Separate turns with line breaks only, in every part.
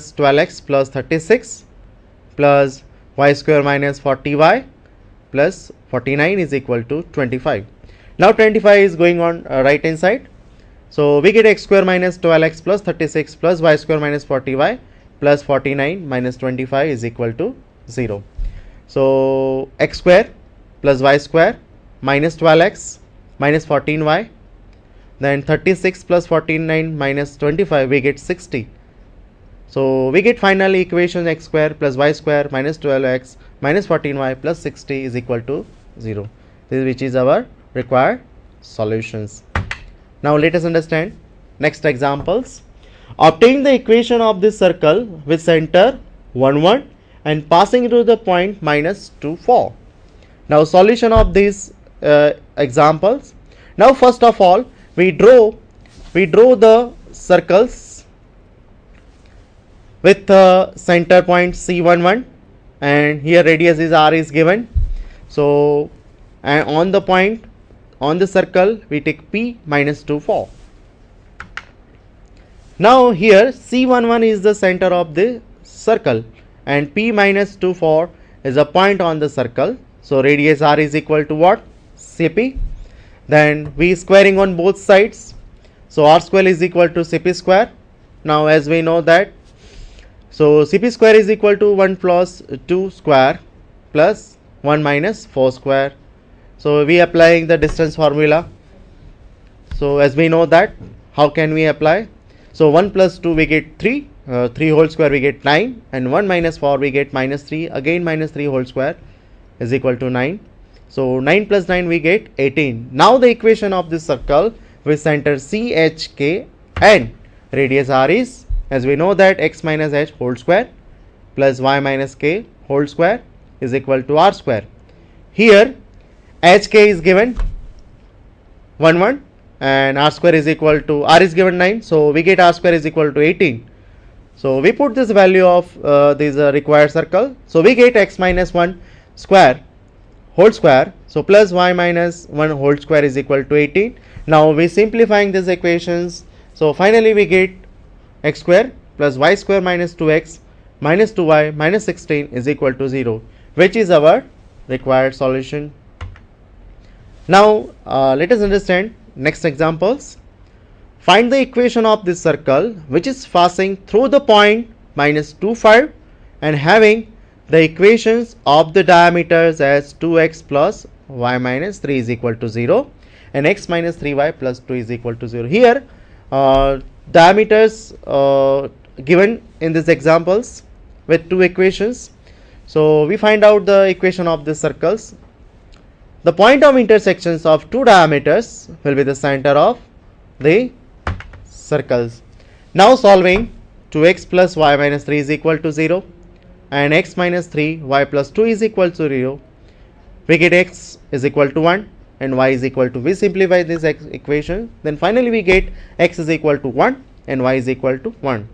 12x plus 36 plus y square minus 40y plus 49 is equal to 25. Now 25 is going on right hand side. So we get x square minus 12x plus 36 plus y square minus 40y plus 49 minus 25 is equal to 0. So x square plus y square minus 12x minus 14y, then 36 plus 49 minus 25 we get 60. So we get finally equation x square plus y square minus 12x minus 14y plus 60 is equal to 0. This is which is our required solutions. Now let us understand next examples. Obtain the equation of this circle with center 1 1 and passing through the point minus 2 4. Now solution of these examples. Now first of all we draw the circles with center point C11 and here radius is r is given. So and on the point on the circle we take P minus 2 4. Now here C11 is the center of the circle and P minus 2 4 is a point on the circle. So radius r is equal to what? Cp. Then we squaring on both sides. So r square is equal to Cp square. Now as we know that, so Cp square is equal to 1 plus 2 square plus 1 minus 4 square. So we applying the distance formula. So as we know that, how can we apply? So 1 plus 2 we get 3, 3 whole square we get 9, and 1 minus 4 we get minus 3, again minus 3 whole square is equal to 9. So 9 plus 9 we get 18. Now the equation of this circle with center CHK and radius r is, as we know that, x minus h whole square plus y minus k whole square is equal to r square. Here hk is given 1 1 and r square is equal to, r is given 9, so we get r square is equal to 18. So we put this value of this required circle. So we get x minus 1 square whole square, so plus y minus 1 whole square is equal to 18. Now we simplifying these equations. So finally we get x square plus y square minus 2x minus 2y minus 16 is equal to 0, which is our required solution. Now let us understand next examples. Find the equation of this circle which is passing through the point minus 2 5 and having the equations of the diameters as 2x plus y minus 3 is equal to 0 and x minus 3y plus 2 is equal to 0. Here diameters given in these examples with two equations. So we find out the equation of the circles. The point of intersections of two diameters will be the center of the circles. Now solving, 2x plus y minus 3 is equal to 0 and x minus 3 y plus 2 is equal to 0. We get x is equal to 1 and y is equal to, we simplify this equation, then finally we get x is equal to 1 and y is equal to 1.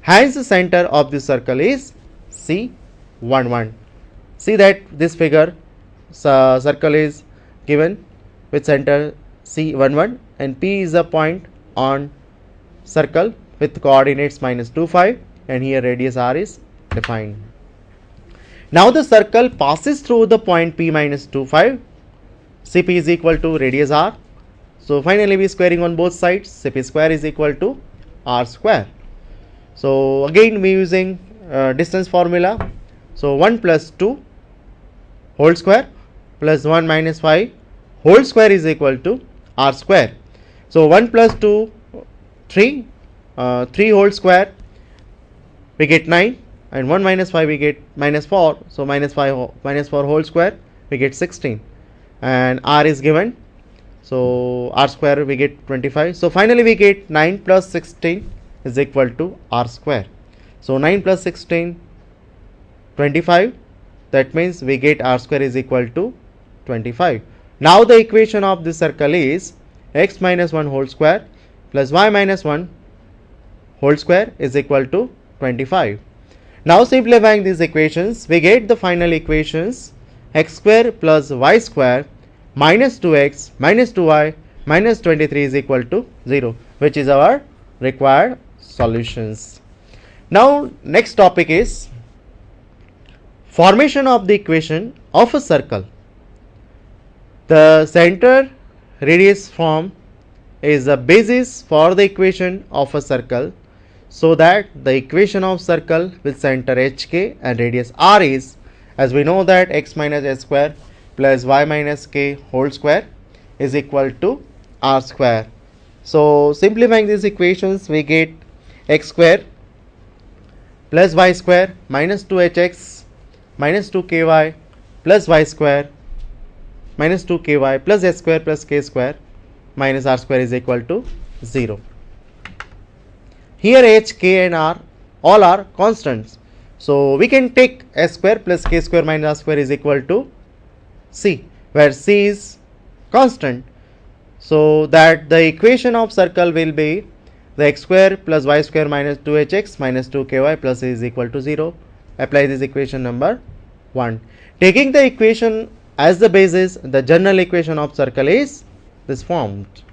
Hence the center of the circle is C11. See that this figure, circle is given with center C11 and P is a point on circle with coordinates minus 2 5 and here radius r is defined. Now the circle passes through the point P minus 2 5. Cp is equal to radius r. So finally we squaring on both sides. Cp square is equal to r square. So again we using distance formula. So 1 plus 2 whole square plus 1 minus 5 whole square is equal to r square. So 1 plus 2 3, 3 whole square we get 9 and 1 minus 5 we get minus 4. So minus 5 minus 4 whole square we get 16 and r is given. So r square we get 25. So finally we get 9 plus 16 is equal to r square. So 9 plus 16 25, that means we get r square is equal to 25. Now the equation of this circle is x minus 1 whole square plus y minus 1 whole square is equal to 25. Now simplifying these equations, we get the final equations x square plus y square minus 2x minus 2y minus 23 is equal to 0, which is our required solutions. Now next topic is formation of the equation of a circle. The center radius form is the basis for the equation of a circle, so that the equation of circle with center hk and radius r is, as we know that x minus s square plus y minus k whole square is equal to r square. So simplifying these equations, we get x square plus y square minus 2hx minus 2ky plus y square minus 2ky plus s square plus k square minus r square is equal to 0. Here h, k and r all are constants. So we can take s square plus k square minus r square is equal to c, where c is constant. So that the equation of circle will be the x square plus y square minus 2hx minus 2ky plus c is equal to 0. Apply this equation number 1. Taking the equation as the basis, the general equation of circle is this formed.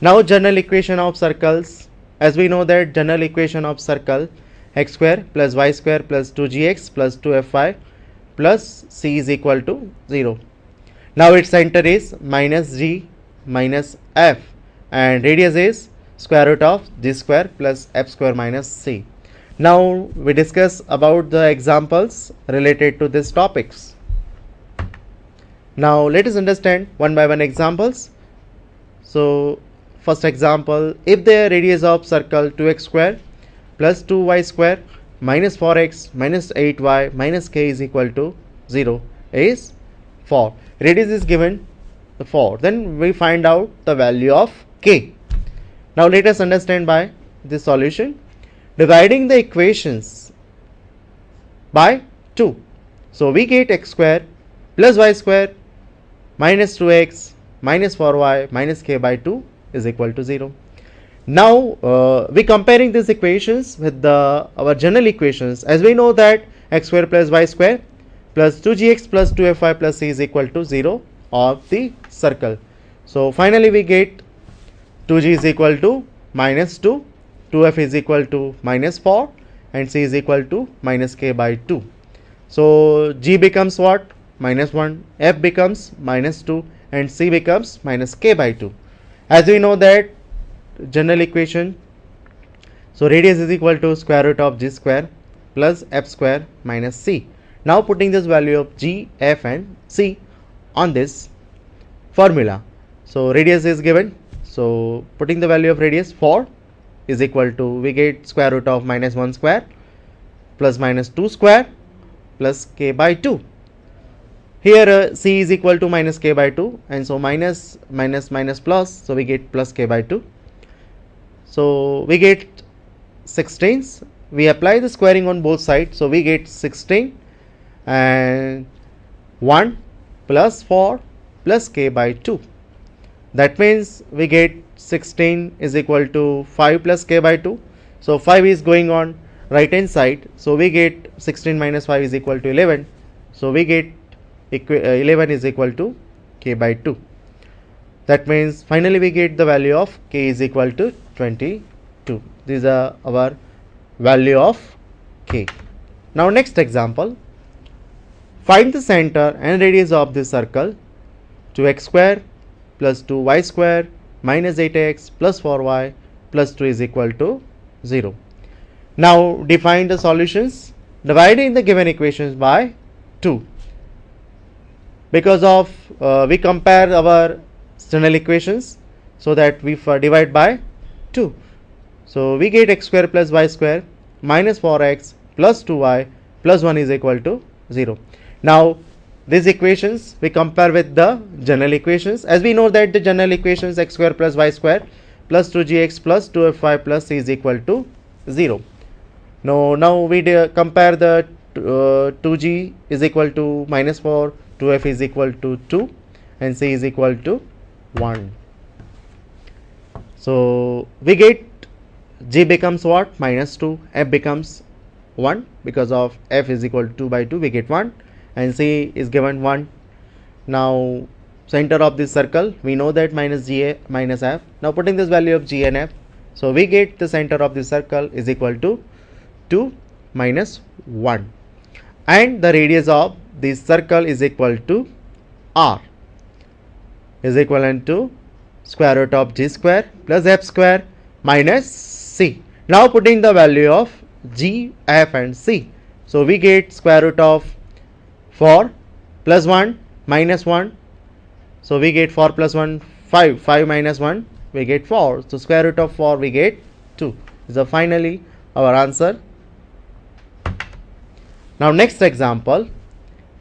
Now general equation of circles, as we know that general equation of circle x square plus y square plus 2gx plus 2fy plus c is equal to 0. Now its center is minus g minus f and radius is square root of g square plus f square minus c. Now we discuss about the examples related to these topics. Now let us understand one by one examples. So first example, if the radius of circle 2x square plus 2y square minus 4x minus 8y minus k is equal to 0 is 4. Radius is given 4. Then we find out the value of k. Now let us understand by this solution. Dividing the equations by 2. So we get x square plus y square minus 2x minus 4y minus k by 2 is equal to 0. Now we comparing these equations with our general equations, as we know that x square plus y square plus 2gx plus 2fy plus c is equal to 0 of the circle. So finally we get 2g is equal to minus 2, 2f is equal to minus 4 and c is equal to minus k by 2. So g becomes what? Minus 1, f becomes minus 2 and c becomes minus k by 2. As we know that general equation, so radius is equal to square root of g square plus f square minus c. Now putting this value of g, f and c on this formula. So radius is given, so putting the value of radius 4 is equal to, we get square root of minus 1 square plus minus 2 square plus k by 2. Here c is equal to minus k by 2 and so minus minus minus plus, so we get plus k by 2. So we get 16. We apply the squaring on both sides, so we get 16 and 1 plus 4 plus k by 2. That means we get 16 is equal to 5 plus k by 2. So 5 is going on right hand side, so we get 16 minus 5 is equal to 11. So we get 11 is equal to k by 2. That means finally we get the value of k is equal to 22. These are our value of k. Now next example, find the center and radius of this circle. 2x square plus 2y square minus 8x plus 4y plus 2 is equal to 0. Now define the solutions, dividing the given equations by 2. Because of we compare our general equations, so that we divide by 2. So we get x square plus y square minus 4x plus 2y plus 1 is equal to 0. Now these equations we compare with the general equations, as we know that the general equations x square plus y square plus 2gx plus 2fy plus c is equal to 0. Now we compare the 2g is equal to minus 4, 2f is equal to 2 and c is equal to 1. So we get g becomes what? Minus 2, f becomes 1, because of f is equal to 2 by 2 we get 1 and c is given 1. Now center of this circle we know that minus g minus f. Now putting this value of g and f, So we get the center of the circle is equal to 2 minus 1, and the radius of this circle is equal to r, is equivalent to square root of g square plus f square minus c. Now putting the value of g, f and c, so we get square root of 4 plus 1 minus 1, so we get 4 plus 1 5, 5 minus 1 we get 4, so square root of 4 we get 2. So finally our answer. Now next example,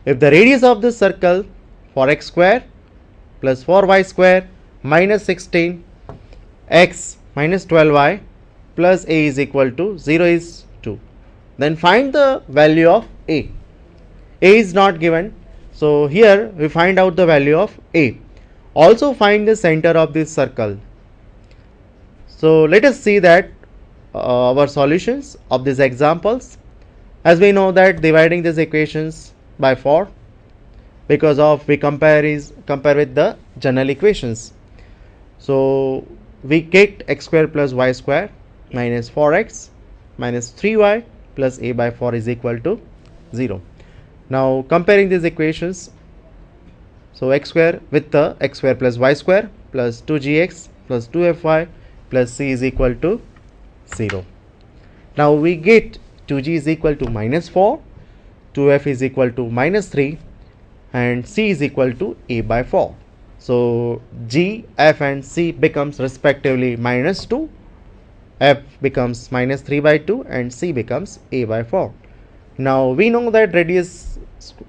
if the radius of the circle for x square plus 4y square minus 16 x minus 12y plus a is equal to 0 is 2, then find the value of a. A is not given, so here we find out the value of a. Also find the center of this circle. So let us see that our solutions of these examples. As we know that dividing these equations by 4, because of we compare with the general equations. So we get x square plus y square minus 4x minus 3y plus a by 4 is equal to 0. Now comparing these equations, so x square with the x square plus y square plus 2gx plus 2fy plus c is equal to 0. Now we get 2g is equal to minus 4, 2f is equal to minus 3 and c is equal to a by 4. So g, f and c becomes respectively minus 2, f becomes minus 3 by 2 and c becomes a by 4. Now we know that radius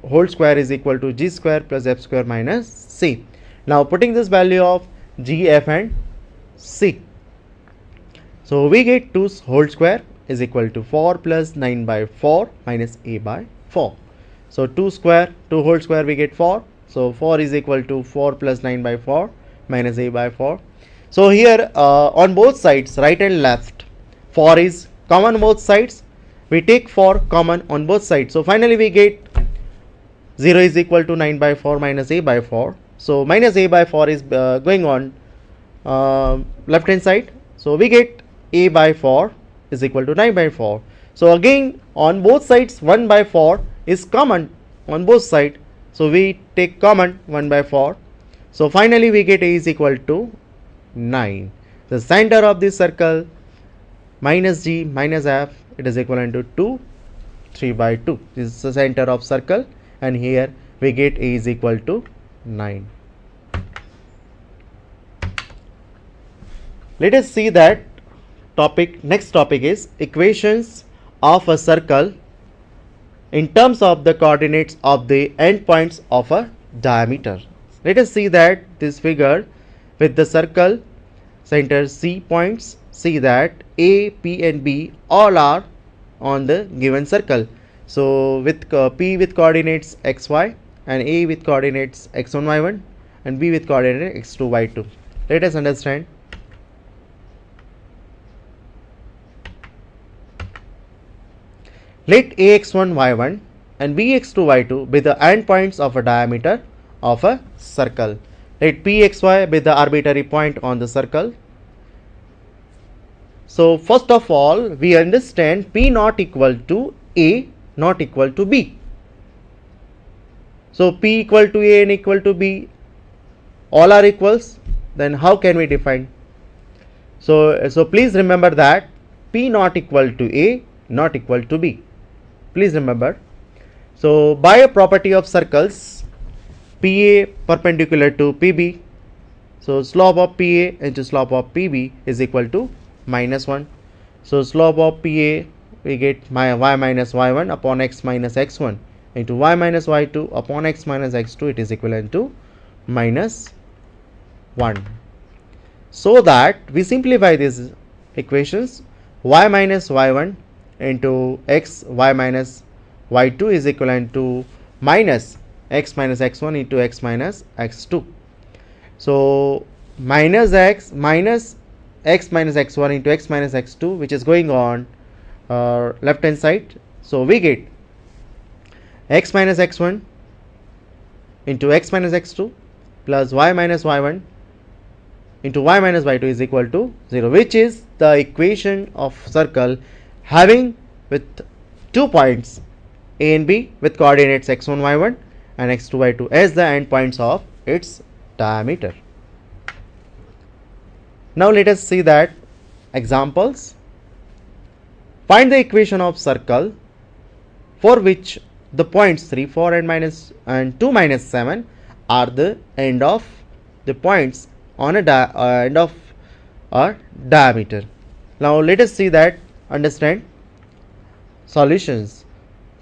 whole square is equal to g square plus f square minus c. Now putting this value of g, f and c, so we get 2 whole square is equal to 4 plus 9 by 4 minus a by 4. So 2 whole square we get 4. So 4 is equal to 4 plus 9 by 4 minus a by 4. So here on both sides, right and left, 4 is common both sides. We take 4 common on both sides. So finally we get 0 is equal to 9 by 4 minus a by 4. So minus a by 4 is going on left hand side. So we get a by 4 is equal to 9 by 4. So again on both sides 1 by 4 is common on both sides. So we take common 1 by 4. So finally we get a is equal to 9. The center of this circle minus g minus f, it is equivalent to 2, 3 by 2. This is the center of circle and here we get a is equal to 9. Let us see that next topic is equations of a circle in terms of the coordinates of the endpoints of a diameter. Let us see that this figure with the circle center C points, see that A, P and B all are on the given circle. So with P with coordinates xy and A with coordinates x1 y1 and B with coordinate x2 y2. Let us understand. Let ax1 y1 and bx2 y2 be the endpoints of a diameter of a circle. Let pxy be the arbitrary point on the circle. So first of all we understand P not equal to A not equal to B. So P equal to A and equal to B, all are equals, then how can we define? So please remember that P not equal to A not equal to B. Please remember. So by a property of circles, PA perpendicular to PB, so slope of PA into slope of PB is equal to minus 1. So slope of PA we get y minus y1 upon x minus x1 into y minus y2 upon x minus x2, it is equivalent to minus 1. So that we simplify these equations, y minus y1 into x y minus y2 is equivalent to minus x minus x1 into x minus x2. So minus x minus x1 into x minus x2, which is going on left hand side. So we get x minus x1 into x minus x2 plus y minus y1 into y minus y2 is equal to 0, which is the equation of circle having with 2 points a and b with coordinates x1 y1 and x2 y2 as the endpoints of its diameter. Now let us see that examples. Find the equation of circle for which the points 3, 4 and 2 minus 7 are the end of the points on a end of a diameter. Now let us see that, understand solutions.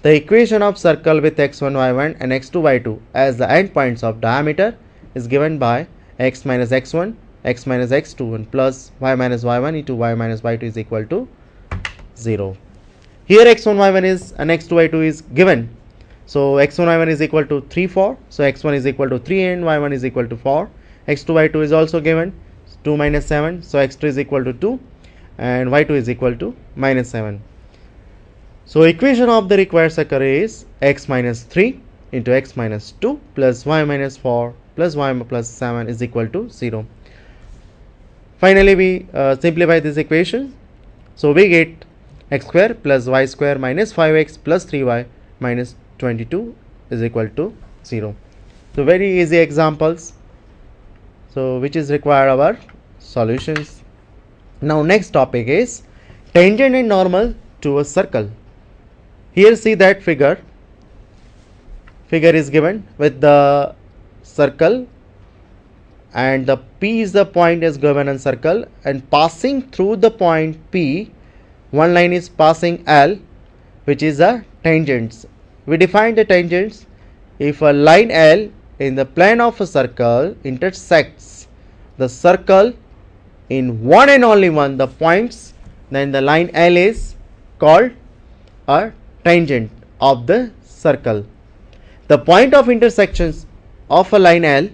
The equation of circle with x1 y1 and x2 y2 as the endpoints of diameter is given by x minus x1, x minus x2 and plus y minus y1 into y minus y2 is equal to 0. Here x1 y1 is and x2 y2 is given. So x1 y1 is equal to 3 4. So x1 is equal to 3 and y1 is equal to 4. x2 y2 is also given 2 minus 7. So x2 is equal to 2 and y2 is equal to minus 7. So equation of the required circle is x minus 3 into x minus 2 plus y minus 4 plus y plus 7 is equal to 0. Finally, we simplify this equation. So we get x square plus y square minus 5x plus 3y minus 22 is equal to 0. So very easy examples. So which is required our solutions. Now next topic is tangent and normal to a circle. Here see that figure is given with the circle and the P is the point is given in circle, and passing through the point P one line is passing L, which is a tangents. We define the tangents if a line L in the plane of a circle intersects the circle in one and only one the points, then the line L is called a tangent of the circle. The point of intersections of a line L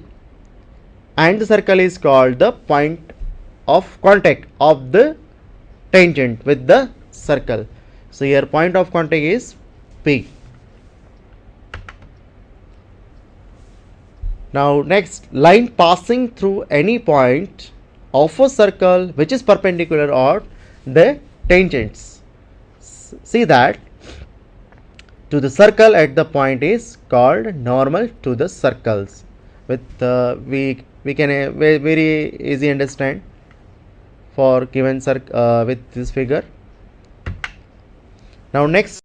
and the circle is called the point of contact of the tangent with the circle. So here point of contact is P. Now next, line passing through any point of a circle which is perpendicular or the tangents. See that to the circle at the point is called normal to the circles. With we can very easy understand for given circle with this figure. Now next